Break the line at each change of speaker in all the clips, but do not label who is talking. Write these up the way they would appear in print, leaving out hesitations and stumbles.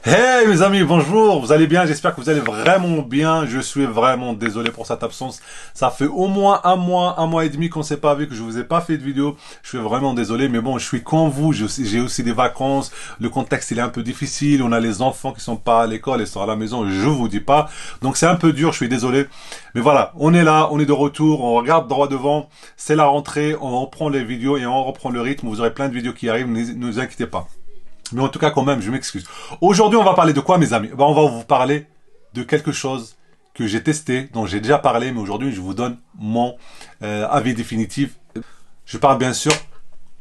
Hey mes amis, bonjour, vous allez bien? J'espère que vous allez vraiment bien. Je suis vraiment désolé pour cette absence. Ça fait au moins un mois et demi qu'on s'est pas vu, que je vous ai pas fait de vidéo. Je suis vraiment désolé, mais bon, je suis comme vous. J'ai aussi des vacances. Le contexte il est un peu difficile. On a les enfants qui sont pas à l'école et sont à la maison. Je vous dis pas. Donc c'est un peu dur. Je suis désolé, mais voilà, on est là, on est de retour. On regarde droit devant. C'est la rentrée. On reprend les vidéos et on reprend le rythme. Vous aurez plein de vidéos qui arrivent. Ne vous inquiétez pas. Mais en tout cas, quand même, je m'excuse. Aujourd'hui, on va parler de quoi, mes amis? On va vous parler de quelque chose que j'ai testé, dont j'ai déjà parlé, mais aujourd'hui, je vous donne mon avis définitif. Je parle bien sûr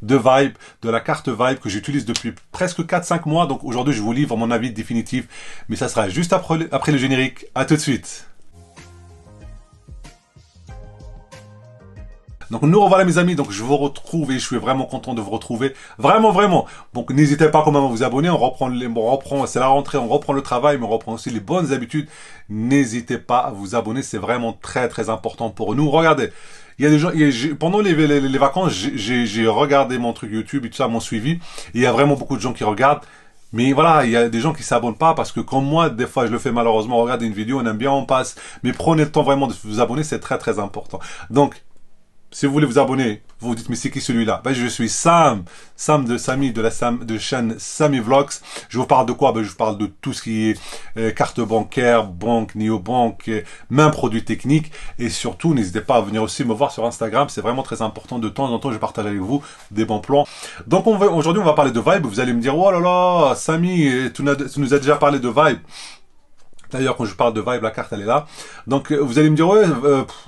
de Vibe, de la carte Vibe que j'utilise depuis presque 4 5 mois. Donc aujourd'hui, je vous livre mon avis définitif, mais ça sera juste après le générique. À tout de suite. Donc nous revoilà mes amis, donc je vous retrouve et je suis vraiment content de vous retrouver, vraiment vraiment. Donc n'hésitez pas quand même à vous abonner, c'est la rentrée, on reprend le travail, mais on reprend aussi les bonnes habitudes. N'hésitez pas à vous abonner, c'est vraiment très très important pour nous. Regardez, il y a des gens, pendant les vacances, j'ai regardé mon truc YouTube et tout ça, mon suivi, et il y a vraiment beaucoup de gens qui regardent. Mais voilà, il y a des gens qui s'abonnent pas parce que comme moi, des fois je le fais malheureusement, regardez une vidéo, on aime bien, on passe. Mais prenez le temps vraiment de vous abonner, c'est très très important. Donc, si vous voulez vous abonner, vous vous dites mais c'est qui celui-là? Je suis Sam, de Samy de chaîne Samy Vlogs. Je vous parle de quoi? Je vous parle de tout ce qui est carte bancaire, banque, néobanque, même produits techniques. Et surtout, n'hésitez pas à venir aussi me voir sur Instagram. C'est vraiment très important. De temps en temps, je partage avec vous des bons plans. Donc aujourd'hui, on va parler de Vibe. Vous allez me dire, oh là là, Samy, tu nous as déjà parlé de Vibe. D'ailleurs, quand je parle de Vibe, la carte, elle est là. Donc, vous allez me dire, ouais,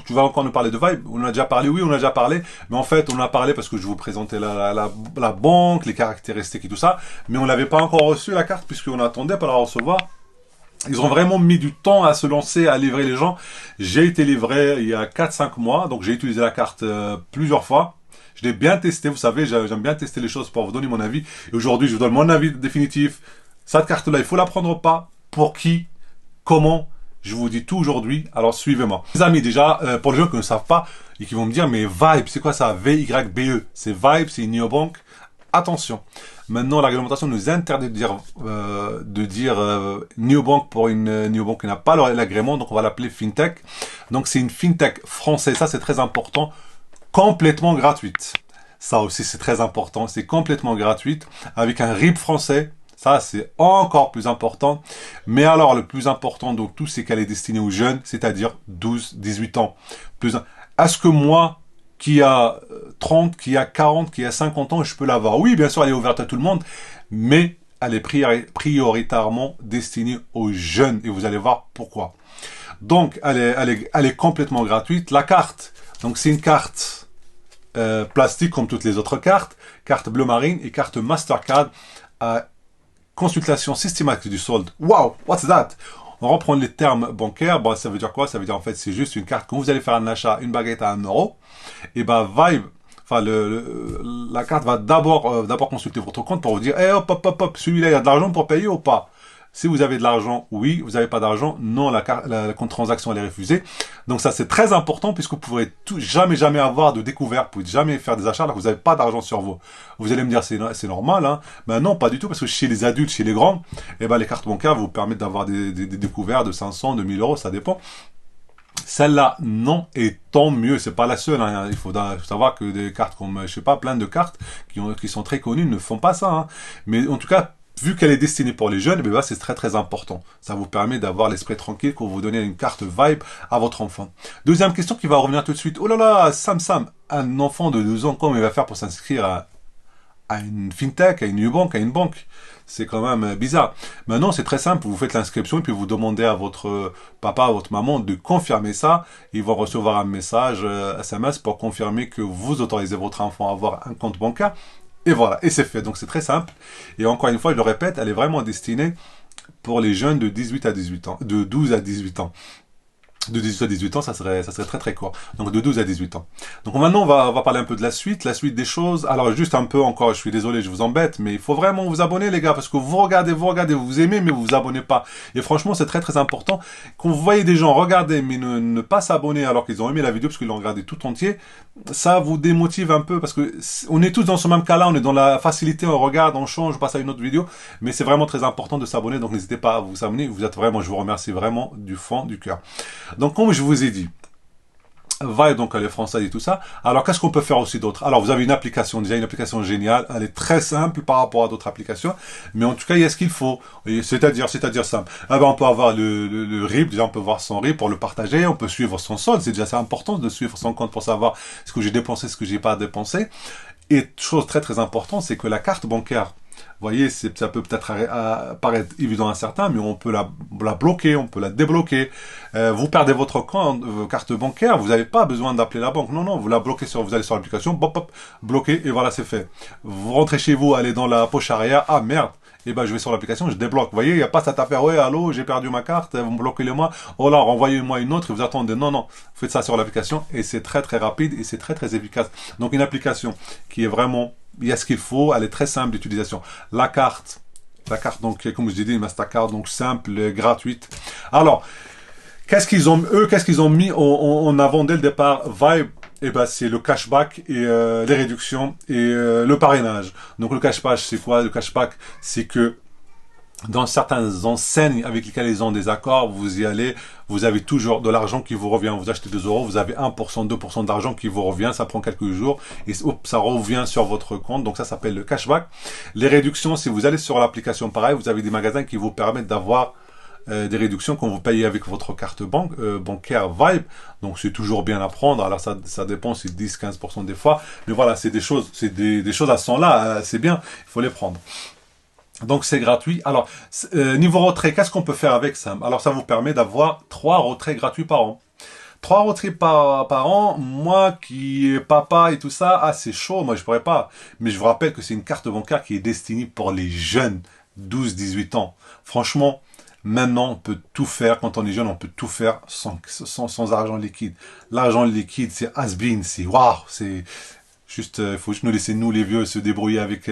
tu vas encore nous parler de Vibe. On en a déjà parlé, oui, on en a déjà parlé. Mais en fait, on en a parlé parce que je vous présentais la banque, les caractéristiques et tout ça. Mais on l'avait pas encore reçu, la carte, puisqu'on attendait pour la recevoir. Ils ont vraiment mis du temps à se lancer, à livrer les gens. J'ai été livré il y a 4 5 mois. Donc, j'ai utilisé la carte plusieurs fois. Je l'ai bien testé, vous savez, j'aime bien tester les choses pour vous donner mon avis. Et aujourd'hui, je vous donne mon avis définitif. Cette carte-là, il faut la prendre ou pas? Pour qui? Comment? Je vous dis tout aujourd'hui, alors suivez-moi. Les amis, déjà, pour les gens qui ne savent pas et qui vont me dire, mais Vibe, c'est quoi ça? VYBE. C'est Vibe, c'est une néobanque. Attention. Maintenant, la réglementation nous interdit de dire néobanque pour une néobanque qui n'a pas l'agrément, donc on va l'appeler FinTech. Donc c'est une FinTech française, ça c'est très important, complètement gratuite. Ça aussi c'est très important, c'est complètement gratuite, avec un RIB français. Ça, c'est encore plus important. Mais alors, le plus important de tout, c'est qu'elle est destinée aux jeunes, c'est-à-dire 18 ans. Est-ce que moi, qui a 30, qui a 40, qui a 50 ans, je peux l'avoir? Oui, bien sûr, elle est ouverte à tout le monde, mais elle est prioritairement destinée aux jeunes. Et vous allez voir pourquoi. Donc, elle est complètement gratuite. La carte, donc c'est une carte plastique comme toutes les autres cartes. Carte bleu marine et carte Mastercard. Consultation systématique du solde. Wow, what's that? On reprend les termes bancaires. Bon, ça veut dire quoi? Ça veut dire en fait c'est juste une carte. Quand vous allez faire un achat, une baguette à 1 euro, et Vibe, enfin la carte va d'abord consulter votre compte pour vous dire, hop, hop, hop, hop, celui-là il y a de l'argent pour payer ou pas? Si vous avez de l'argent, oui. Vous n'avez pas d'argent, non. La transaction elle est refusée. Donc ça c'est très important puisque vous pourrez jamais avoir de découvert. Vous pouvez jamais faire des achats alors que vous n'avez pas d'argent sur vous. Vous allez me dire c'est normal, hein. Ben non, pas du tout parce que chez les adultes, chez les grands, les cartes bancaires vous permettent d'avoir des découverts de 500, de 1000 euros, ça dépend. Celle-là, non, et tant mieux, c'est pas la seule, hein. Il faut savoir que des cartes comme, je sais pas, plein de cartes qui sont très connues ne font pas ça, hein. Mais en tout cas, vu qu'elle est destinée pour les jeunes, c'est très très important. Ça vous permet d'avoir l'esprit tranquille quand vous donnez une carte Vibe à votre enfant. Deuxième question qui va revenir tout de suite. Oh là là, Sam, un enfant de 2 ans, comment il va faire pour s'inscrire à une fintech, à une néobanque, à une banque? C'est quand même bizarre. Maintenant, c'est très simple. Vous faites l'inscription et puis vous demandez à votre papa, à votre maman de confirmer ça. Ils vont recevoir un message SMS pour confirmer que vous autorisez votre enfant à avoir un compte bancaire. Et voilà, et c'est fait. Donc c'est très simple. Et encore une fois, je le répète, elle est vraiment destinée pour les jeunes de 12 à 18 ans. De 18 à 18 ans, ça serait très très court. Donc de 12 à 18 ans. Donc maintenant, on va parler un peu de la suite des choses. Alors juste un peu encore, je suis désolé, je vous embête, mais il faut vraiment vous abonner les gars, parce que vous regardez, vous aimez, mais vous vous abonnez pas. Et franchement, c'est très très important. Quand vous voyez des gens regarder, mais ne pas s'abonner alors qu'ils ont aimé la vidéo, parce qu'ils l'ont regardé tout entier, ça vous démotive un peu, parce que on est tous dans ce même cas-là, on est dans la facilité, on regarde, on change, on passe à une autre vidéo, mais c'est vraiment très important de s'abonner, donc n'hésitez pas à vous abonner. Vous êtes vraiment, je vous remercie vraiment du fond du cœur. Donc, comme je vous ai dit, Vibe, donc elle est française et tout ça. Alors, qu'est-ce qu'on peut faire aussi d'autre? Alors, vous avez une application, déjà une application géniale. Elle est très simple par rapport à d'autres applications. Mais en tout cas, il y a ce qu'il faut. C'est-à-dire simple. Ah ben, on peut avoir le RIP, déjà on peut voir son RIP pour le partager. On peut suivre son solde. C'est déjà assez important de suivre son compte pour savoir ce que j'ai dépensé, ce que j'ai pas dépensé. Et chose très très importante, c'est que la carte bancaire, vous voyez, ça peut peut-être paraître évident à certains, mais on peut la bloquer, on peut la débloquer. Vous perdez votre compte, carte bancaire, vous n'avez pas besoin d'appeler la banque. Non, non, vous la bloquez vous allez sur l'application, bop, bop, bloquez, et voilà, c'est fait. Vous rentrez chez vous, allez dans la poche arrière, ah merde, et ben je vais sur l'application, je débloque. Vous voyez, il n'y a pas cette affaire, ouais, allô, j'ai perdu ma carte, vous me bloquez le moi, oh là, renvoyez-moi une autre, et vous attendez. Non, non, vous faites ça sur l'application, et c'est très très rapide, et c'est très très efficace. Donc une application qui est vraiment, il y a ce qu'il faut, elle est très simple d'utilisation. La carte, donc, comme je l'ai dit, Mastercard, donc simple, gratuite. Alors, qu'est-ce qu'ils ont mis en avant dès le départ? Vibe, eh ben, c'est le cashback et les réductions et le parrainage. Donc, le cashback, c'est quoi? Le cashback, c'est que dans certaines enseignes avec lesquelles ils ont des accords, vous y allez, vous avez toujours de l'argent qui vous revient. Vous achetez 2 euros, vous avez 1%, 2% d'argent qui vous revient, ça prend quelques jours, et hop, ça revient sur votre compte, donc ça s'appelle le cashback. Les réductions, si vous allez sur l'application, pareil, vous avez des magasins qui vous permettent d'avoir des réductions quand vous payez avec votre carte bancaire Vibe, donc c'est toujours bien à prendre. Alors ça dépend, c'est 10-15% des fois, mais voilà, c'est des choses à ce là, c'est bien, il faut les prendre. Donc c'est gratuit. Alors, niveau retrait, qu'est-ce qu'on peut faire avec ça? Alors ça vous permet d'avoir 3 retraits gratuits par an. 3 retraits par an, moi qui est papa et tout ça, ah c'est chaud, moi je pourrais pas. Mais je vous rappelle que c'est une carte bancaire qui est destinée pour les jeunes, 12-18 ans. Franchement, maintenant on peut tout faire, quand on est jeune, on peut tout faire sans argent liquide. L'argent liquide, c'est has-been, c'est waouh, c'est... Juste, il faut juste nous laisser, nous les vieux, se débrouiller avec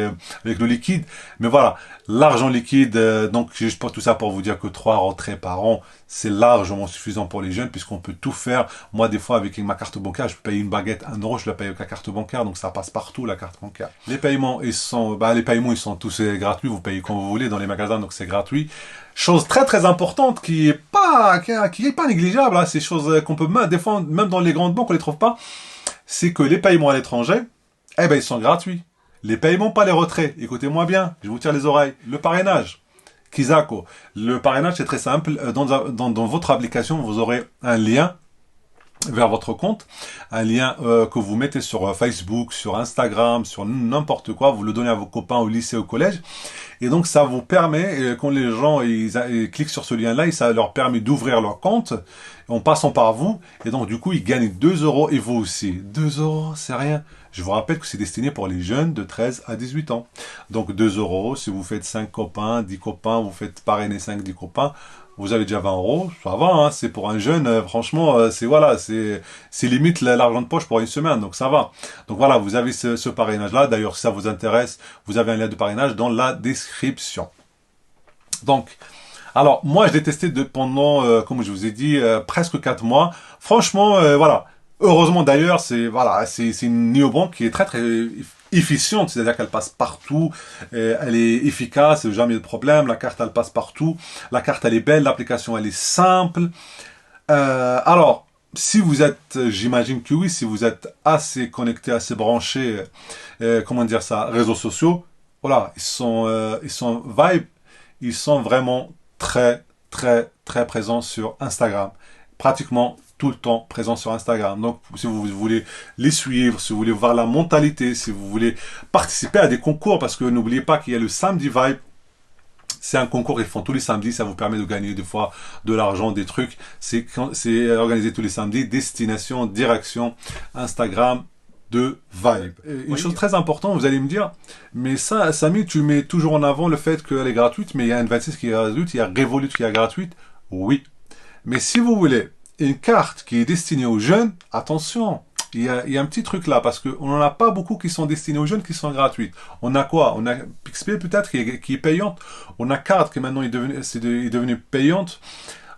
le liquide. Mais voilà, l'argent liquide, donc juste pour tout ça pour vous dire que 3 retraits par an, c'est largement suffisant pour les jeunes, puisqu'on peut tout faire. Moi, des fois, avec ma carte bancaire, je peux payer une baguette 1 euro, je la paye avec la carte bancaire, donc ça passe partout, la carte bancaire. Les paiements, ils sont tous gratuits, vous payez quand vous voulez dans les magasins, donc c'est gratuit. Chose très très importante qui est pas négligeable, hein, c'est choses qu'on peut des fois, même dans les grandes banques, on les trouve pas. C'est que les paiements à l'étranger, eh ben, ils sont gratuits. Les paiements, pas les retraits. Écoutez-moi bien, je vous tire les oreilles. Le parrainage, Kizako. Le parrainage, c'est très simple. Dans votre application, vous aurez un lien vers votre compte, un lien que vous mettez sur Facebook, sur Instagram, sur n'importe quoi, vous le donnez à vos copains au lycée, au collège, et donc ça vous permet, quand les gens ils cliquent sur ce lien-là, ça leur permet d'ouvrir leur compte, en passant par vous, et donc du coup ils gagnent 2 euros, et vous aussi. 2 euros, c'est rien. Je vous rappelle que c'est destiné pour les jeunes de 13 à 18 ans. Donc 2 euros, si vous faites 5 copains, 10 copains, vous faites parrainer 5-10 copains, vous avez déjà 20 euros, ça va, hein, c'est pour un jeune, franchement, c'est limite l'argent de poche pour une semaine, donc ça va. Donc voilà, vous avez ce parrainage-là, d'ailleurs si ça vous intéresse, vous avez un lien de parrainage dans la description. Donc, alors moi je l'ai testé pendant, comme je vous ai dit, presque 4 mois. Franchement, voilà. Heureusement d'ailleurs, c'est une néobanque qui est très très efficiente, c'est-à-dire qu'elle passe partout, elle est efficace, jamais de problème, la carte elle passe partout, la carte elle est belle, l'application elle est simple. Alors, si vous êtes, j'imagine que oui, si vous êtes assez connecté, assez branché, comment dire ça, réseaux sociaux, voilà, ils sont Vibe, ils sont vraiment très très très présents sur Instagram, pratiquement tout le temps présent sur Instagram. Donc, si vous voulez les suivre, si vous voulez voir la mentalité, si vous voulez participer à des concours, parce que n'oubliez pas qu'il y a le Samedi Vibe. C'est un concours qu'ils font tous les samedis, ça vous permet de gagner des fois de l'argent, des trucs. C'est organisé tous les samedis, destination, direction, Instagram de Vibe. Une chose très importante, vous allez me dire, mais ça, Samy, tu mets toujours en avant le fait qu'elle est gratuite, mais il y a N26 qui est gratuite, il y a Revolut qui est gratuite. Oui. Mais si vous voulez une carte qui est destinée aux jeunes, attention, il y a un petit truc là, parce qu'on n'en a pas beaucoup qui sont destinés aux jeunes, qui sont gratuites. On a quoi? On a Pixpay peut-être, qui est payante. On a Carte, qui maintenant est devenue payante.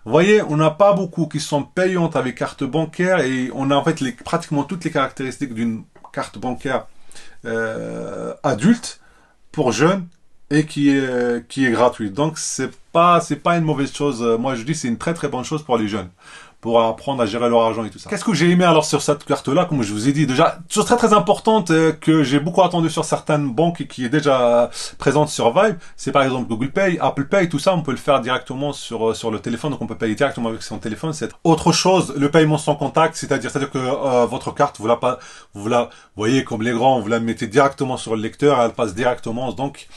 Vous voyez, on n'a pas beaucoup qui sont payantes avec carte bancaire, et on a en fait pratiquement toutes les caractéristiques d'une carte bancaire adulte pour jeunes, et qui est gratuite. Donc c'est pas une mauvaise chose. Moi je dis c'est une très très bonne chose pour les jeunes, pour apprendre à gérer leur argent et tout ça. Qu'est-ce que j'ai aimé alors sur cette carte-là? Comme je vous ai dit déjà, chose très très importante que j'ai beaucoup attendu sur certaines banques et qui est déjà présente sur Vibe, c'est par exemple Google Pay, Apple Pay, tout ça, on peut le faire directement sur le téléphone, donc on peut payer directement avec son téléphone. C'est autre chose, le paiement sans contact, c'est-à-dire que votre carte, vous voyez comme les grands, vous la mettez directement sur le lecteur, elle passe directement, donc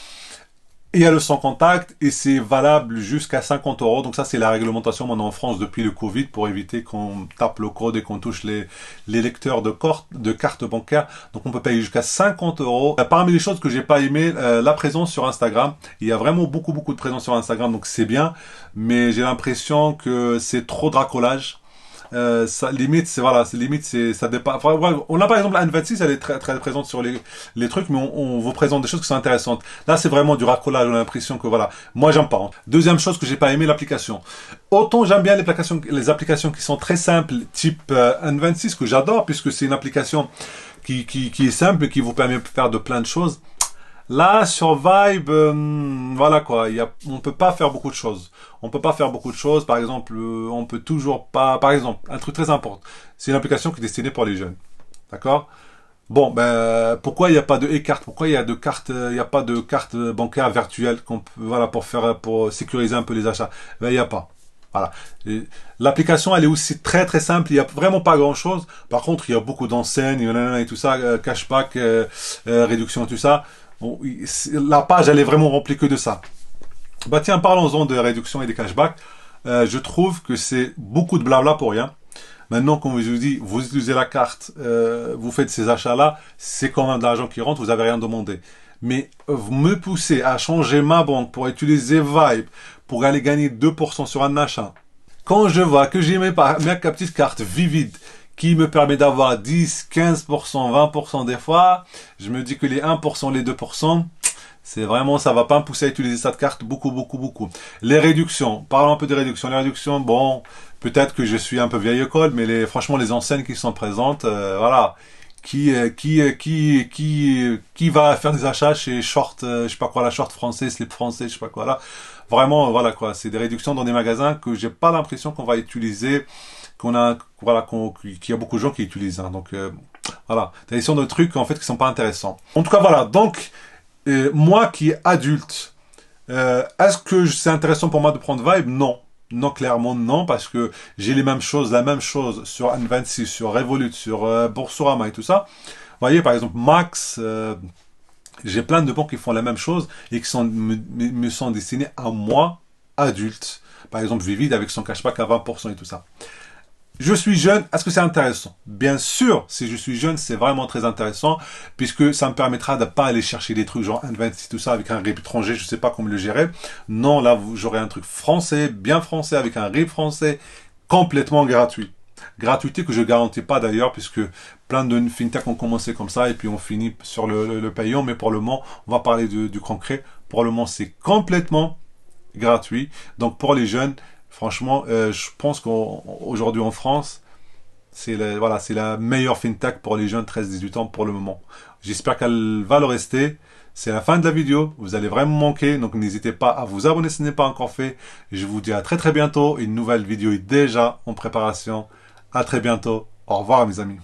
il y a le sans contact, et c'est valable jusqu'à 50 euros. Donc ça, c'est la réglementation maintenant en France depuis le Covid, pour éviter qu'on tape le code et qu'on touche les lecteurs de cartes bancaires. Donc on peut payer jusqu'à 50 euros. Parmi les choses que j'ai pas aimé, la présence sur Instagram. Il y a vraiment beaucoup de présence sur Instagram, donc c'est bien. Mais j'ai l'impression que c'est trop de racolage. Ça limite, ça dépasse. Enfin, on a par exemple la N26, elle est très très présente sur les trucs, mais on vous présente des choses qui sont intéressantes. Là, c'est vraiment du racolage. On a l'impression que voilà, moi j'aime pas. Deuxième chose que j'ai pas aimé, l'application. Autant j'aime bien les applications qui sont très simples, type N26, que j'adore, puisque c'est une application qui est simple et qui vous permet de faire de plein de choses. Là, sur Vibe, voilà quoi, on peut pas faire beaucoup de choses. On peut pas faire beaucoup de choses. Par exemple, on peut toujours pas. Par exemple, un truc très important, c'est une application qui est destinée pour les jeunes. D'accord? Bon, ben, pourquoi il n'y a pas de e-carte? Pourquoi il y a pas de carte bancaire virtuelle voilà, pour sécuriser un peu les achats? Ben, il n'y a pas. Voilà. L'application, elle est aussi très très simple. Il n'y a vraiment pas grand chose. Par contre, il y a beaucoup d'enseignes, et tout ça, cashback, réduction, tout ça. Bon, la page, elle est vraiment remplie que de ça. Bah tiens, parlons-en de réduction et des cashbacks. Je trouve que c'est beaucoup de blabla pour rien. Maintenant, comme je vous dis, vous utilisez la carte, vous faites ces achats-là, c'est quand même de l'argent qui rentre, vous n'avez rien demandé. Mais vous me poussez à changer ma banque pour utiliser Vibe, pour aller gagner 2% sur un achat. Quand je vois que j'ai ma petite carte Vivid, qui me permet d'avoir 10, 15%, 20% des fois, je me dis que les 1%, les 2%, c'est vraiment, ça va pas me pousser à utiliser cette carte beaucoup. Les réductions, parlons un peu des réductions. Les réductions, bon, peut-être que je suis un peu vieille école, mais franchement, les enseignes qui sont présentes, voilà, qui va faire des achats chez Short, je sais pas quoi, la Short français, Slip français, je sais pas quoi, là. Vraiment, voilà quoi, c'est des réductions dans des magasins que j'ai pas l'impression qu'on va utiliser, qu'il y a beaucoup de gens qui utilisent. Hein. Donc voilà, des de trucs en fait qui sont pas intéressants. En tout cas voilà, donc moi qui est adulte, est-ce que c'est intéressant pour moi de prendre Vibe? Non. Non, clairement non, parce que j'ai la même chose sur N26, sur Revolut, sur Boursorama et tout ça. Vous voyez, par exemple, Max, j'ai plein de banques qui font la même chose et qui me sont destinées à moi, adulte. Par exemple, Vivid avec son cashback à 20% et tout ça. Je suis jeune, est-ce que c'est intéressant? Bien sûr, si je suis jeune, c'est vraiment très intéressant, puisque ça me permettra de ne pas aller chercher des trucs genre N26, tout ça, avec un RIB étranger, je ne sais pas comment le gérer. Non, là, j'aurai un truc français, bien français, avec un RIB français, complètement gratuit. Gratuité que je garantis pas d'ailleurs, puisque plein de fintech ont commencé comme ça, et puis on finit sur le payant, mais pour le moment, on va parler du concret. Pour le moment, c'est complètement gratuit. Donc pour les jeunes, franchement, je pense qu'aujourd'hui en France, c'est la meilleure fintech pour les jeunes 13-18 ans pour le moment. J'espère qu'elle va le rester. C'est la fin de la vidéo. Vous allez vraiment manquer. Donc n'hésitez pas à vous abonner si ce n'est pas encore fait. Je vous dis à très bientôt. Une nouvelle vidéo est déjà en préparation. À très bientôt. Au revoir mes amis.